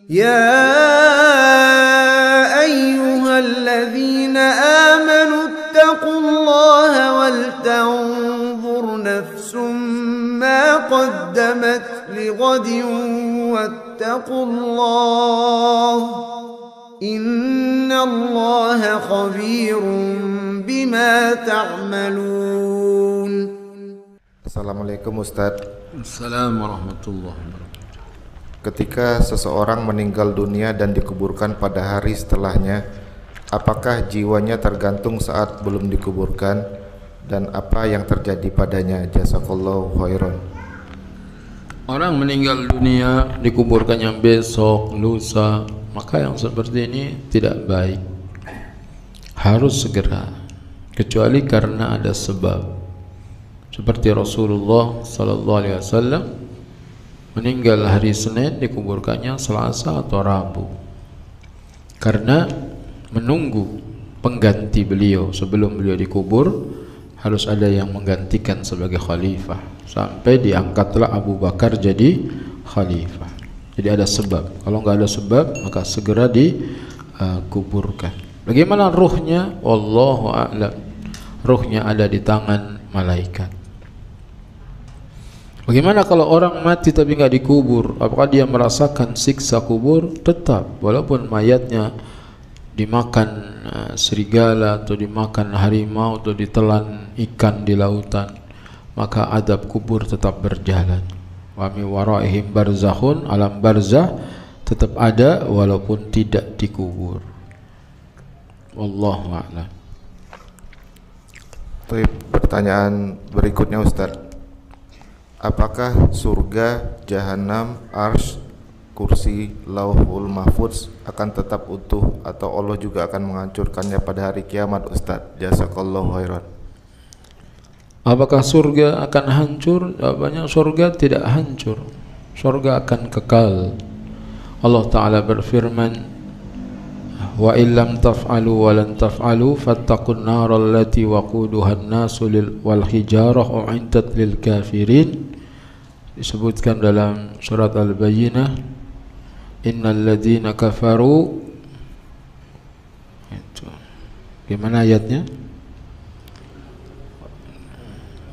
يا أيها الذين آمنوا اتقوا الله ولتنظر نفس ما قدمت لغد واتقوا الله إن الله خبير بما تعملون. Assalamualaikum Ustadz. Assalamualaikum warahmatullahi wabarakatuh. Ketika seseorang meninggal dunia dan dikuburkan pada hari setelahnya, apakah jiwanya tergantung saat belum dikuburkan, dan apa yang terjadi padanya? Jazakallahu khairan. Orang meninggal dunia dikuburkannya besok, lusa, maka yang seperti ini tidak baik. Harus segera, kecuali karena ada sebab. Seperti Rasulullah sallallahu alaihi wasallam meninggal hari Senin, dikuburkannya Selasa atau Rabu, karena menunggu pengganti beliau. Sebelum beliau dikubur harus ada yang menggantikan sebagai khalifah, sampai diangkatlah Abu Bakar jadi khalifah. Jadi ada sebab. Kalau nggak ada sebab, maka segera dikuburkan. Bagaimana ruhnya? Wallahu a'lam. Ruhnya ada di tangan malaikat. Bagaimana kalau orang mati tapi nggak dikubur? Apakah dia merasakan siksa kubur? Tetap, walaupun mayatnya dimakan serigala atau dimakan harimau atau ditelan ikan di lautan, maka adab kubur tetap berjalan. Wa mi waraihim barzakhun, alam barzah tetap ada walaupun tidak dikubur. Wallahu a'lam. Pertanyaan berikutnya Ustadz. Apakah surga, jahanam, arsy, kursi, lauhul mahfuz akan tetap utuh, atau Allah juga akan menghancurkannya pada hari kiamat Ustadz? Jazakallahu khairan. Apakah surga akan hancur? Jawabannya, surga tidak hancur. Surga akan kekal. Allah Ta'ala berfirman, wa illam taf'alu wa lan taf'alu fattaqun naral lati waquduhan nasu wal hijarah u'iddat lil kafirin. Disebutkan dalam surat Al-Bayyinah, innal ladzina kafaru, itu gimana ayatnya,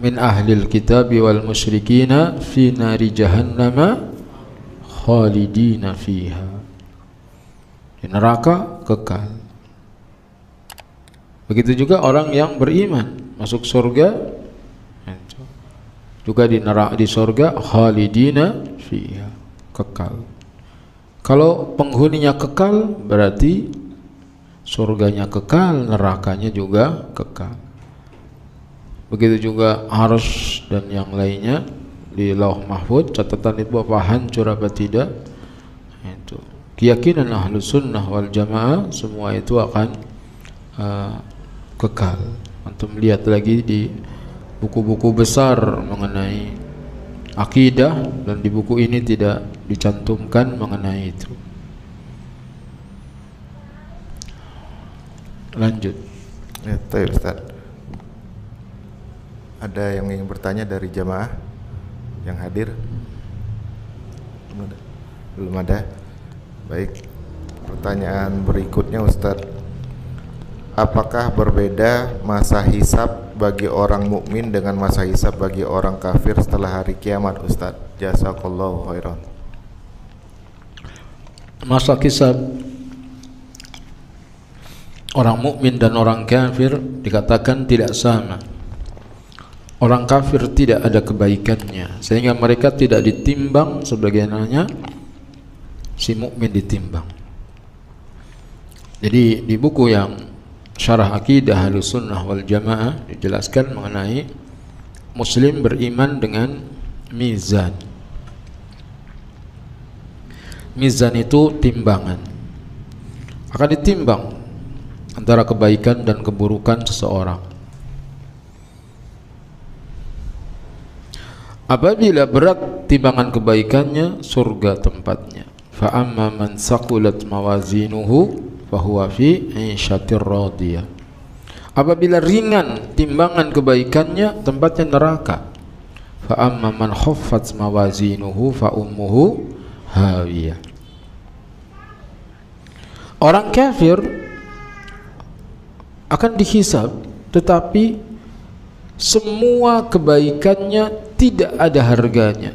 min ahlil kitabi wal musyrikina fi nari jahannama khalidina fiha. Di neraka kekal. Begitu juga orang yang beriman masuk surga, juga di neraka, di surga khalidina fiha, kekal. Kalau penghuninya kekal, berarti surganya kekal, nerakanya juga kekal. Begitu juga arsy dan yang lainnya di lauh mahfuz, catatan itu apa hancur apa tidak. Itu keyakinan ahlu sunnah wal jamaah, semua itu akan kekal. Antum lihat lagi di buku-buku besar mengenai akidah, dan di buku ini tidak dicantumkan mengenai itu. Lanjut. Ya, baik Ustaz. Ada yang ingin bertanya dari jamaah yang hadir? Belum ada. Baik, pertanyaan berikutnya Ustaz. Apakah berbeda masa hisab bagi orang mukmin dengan masa hisab bagi orang kafir setelah hari kiamat Ustaz? Jazakallahu khairan. Masa hisab orang mukmin dan orang kafir dikatakan tidak sama. Orang kafir tidak ada kebaikannya, sehingga mereka tidak ditimbang sebagaimana si mukmin ditimbang. Jadi di buku yang Syarah Aqidah Ahlussunnah wal Jamaah dijelaskan mengenai muslim beriman dengan mizan. Mizan itu timbangan. Akan ditimbang antara kebaikan dan keburukan seseorang. Apabila berat timbangan kebaikannya, surga tempatnya. Fa amma man saqulat mawazinuhu fahuwa fi 'ishatir radiyah. Apabila ringan timbangan kebaikannya, tempatnya neraka. Fa amma man khaffat mawazinuhu fa ummuhu hawiyah. Orang kafir akan dihisab, tetapi semua kebaikannya tidak ada harganya.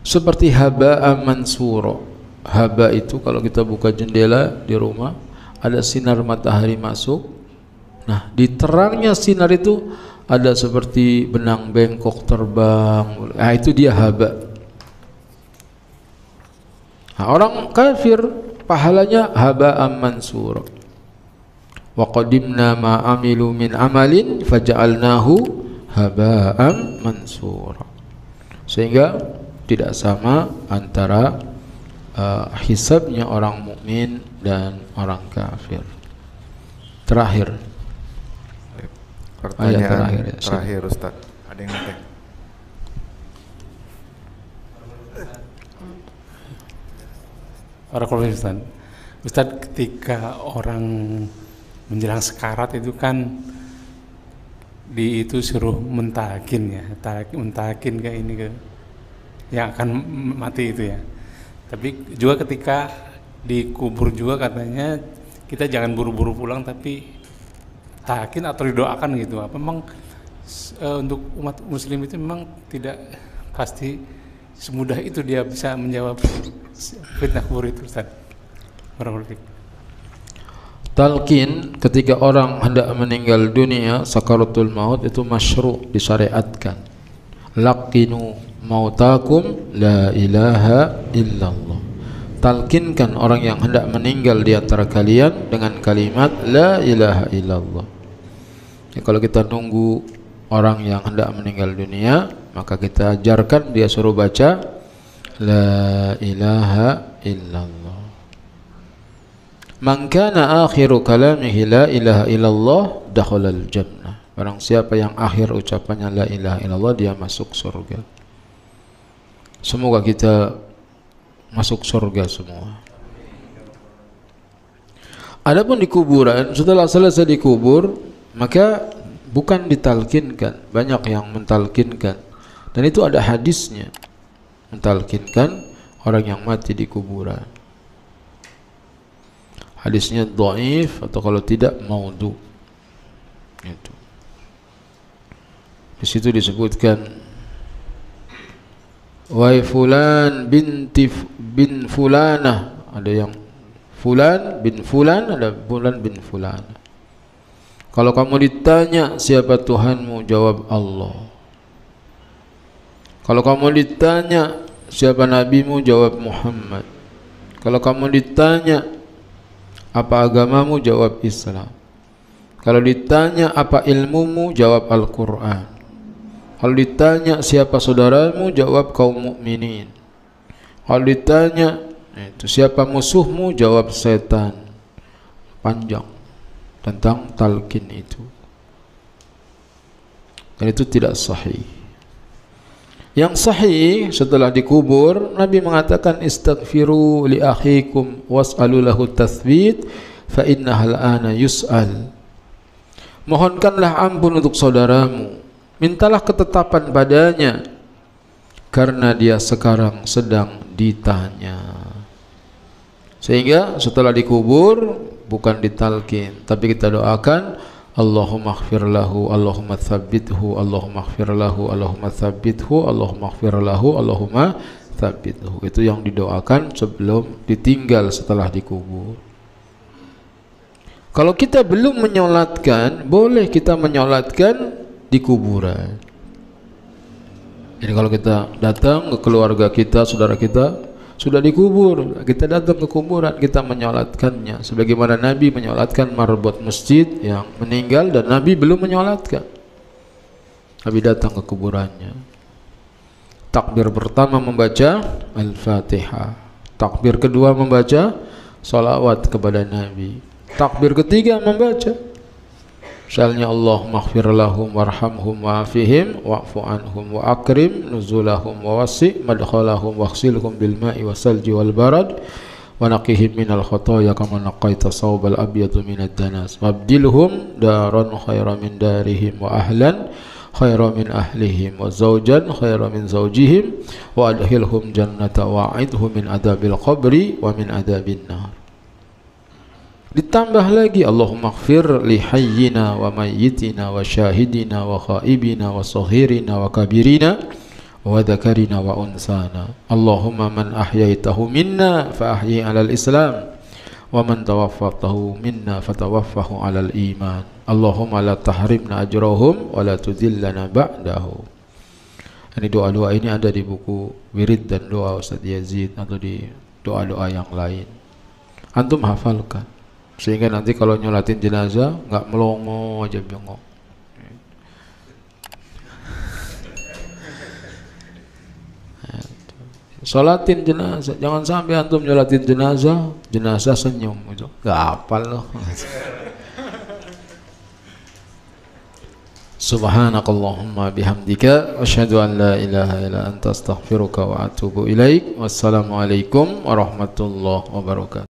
Seperti haba'an mansura. Haba itu kalau kita buka jendela di rumah, ada sinar matahari masuk. Nah, di terangnya sinar itu ada seperti benang bengkok terbang. Nah, itu dia haba. Nah, orang kafir pahalanya haba'an mansura. Wa qadimna ma amilu min amalin faja'alnahu haba'an mansura. Sehingga tidak sama antara hisabnya orang mukmin dan orang kafir. Terakhir, pertanyaan terakhir Ustaz. Ada yang ngetek? Barakallahu Ustaz. Ustaz, ketika orang menjelang sekarat itu kan itu suruh mentakin ya, mentakin ke ini ke yang akan mati itu ya. Tapi juga ketika dikubur juga katanya kita jangan buru-buru pulang, tapi takin atau didoakan gitu. Apa memang untuk umat muslim itu memang tidak pasti semudah itu dia bisa menjawab fitnah kubur itu, Ustaz? Talqin ketika orang hendak meninggal dunia, sakaratul maut itu masyru', disyariatkan. Laqinu mautakum la ilaha illallah. Talqinkan orang yang hendak meninggal di antara kalian dengan kalimat la ilaha illallah. Ya, kalau kita nunggu orang yang hendak meninggal dunia, maka kita ajarkan dia suruh baca la ilaha illallah. Man kana akhiru kalamihi la ilaha illallah dakhalal jannah. Barang siapa yang akhir ucapannya la ilaha illallah, dia masuk surga. Semoga kita masuk surga semua. Adapun di kuburan, setelah selesai dikubur, maka bukan ditalkinkan. Banyak yang mentalkinkan, dan itu ada hadisnya, mentalkinkan orang yang mati di kuburan. Hadisnya dhaif atau kalau tidak maudhu. Itu. Di situ disebutkan, wahai fulan bin fulanah, ada yang fulan bin fulan, ada fulan bin fulanah. Kalau kamu ditanya siapa Tuhanmu, jawab Allah. Kalau kamu ditanya siapa nabimu, jawab Muhammad. Kalau kamu ditanya apa agamamu, jawab Islam. Kalau ditanya apa ilmumu, jawab Al-Quran. Kalau ditanya siapa saudaramu, jawab kaum mukminin. Kalau ditanya itu siapa musuhmu, jawab setan. Panjang tentang talqin itu, dan itu tidak sahih. Yang sahih, setelah dikubur, Nabi mengatakan istaghfiru li akhikum was'alu lahu tathbit fa innahal ana yus'al. Mohonkanlah ampun untuk saudaramu, mintalah ketetapan padanya, karena dia sekarang sedang ditanya. Sehingga setelah dikubur bukan ditalkin, tapi kita doakan Allahumma ighfir lahu, Allahumma tsabbithu, Allahumma ighfir lahu, Allahumma tsabbithu, Allahumma ighfir lahu, Allahumma tsabbithu. Itu yang didoakan sebelum ditinggal setelah dikubur. Kalau kita belum menyolatkan, boleh kita menyolatkan di kuburan. Jadi kalau kita datang ke keluarga kita, saudara kita sudah dikubur, kita datang ke kuburan, kita menyolatkannya sebagaimana Nabi menyolatkan marbot masjid yang meninggal dan Nabi belum menyolatkan. Nabi datang ke kuburannya. Takbir pertama membaca Al-Fatihah, takbir kedua membaca salawat kepada Nabi, takbir ketiga membaca misalnya Allahumma ighfir lahum warhamhum wa'afihim wa'fu anhum wa akrim nuzulahum wa wasi' madkhalahum waghsilhum bil ma'i wasalji wal barad wa naqihim minal khotoya kama naqaita sawbal abyadu minad danas wabdilhum daran khairan min darihim wa ahlan khairan min ahlihim wa zawjan khairan min zawjihim wa adkhilhum jannata wa'idhum min adabil qabri wa min adabin nar. Ditambah lagi Allahumma ighfir li hayyina wa mayyitina wa syahidina wa khaibina wa saghirina wa kabirina wa dzakarina wa unsana. Allahumma man ahyaitahu minna fa ahyi 'alal Islam wa man tawaffatahu minna fatawaffahu 'alal iman. Allahumma la tahrimna ajrahum wa la tudhillana ba'dahu. Ini doa-doa ini ada di buku wirid dan doa Ustaz Yazid atau di doa-doa yang lain. Antum hafalkan sehingga nanti kalau nyolatin jenazah nggak melongo aja bengok. Sholatin jenazah, jangan sampai antum nyolatin jenazah, jenazah senyum gitu. Nggak hafal loh. Subhanakallahumma bihamdika asyhadu an la ilaha illa anta astaghfiruka wa atubu ilaik. Wassalamualaikum warahmatullahi wabarakatuh.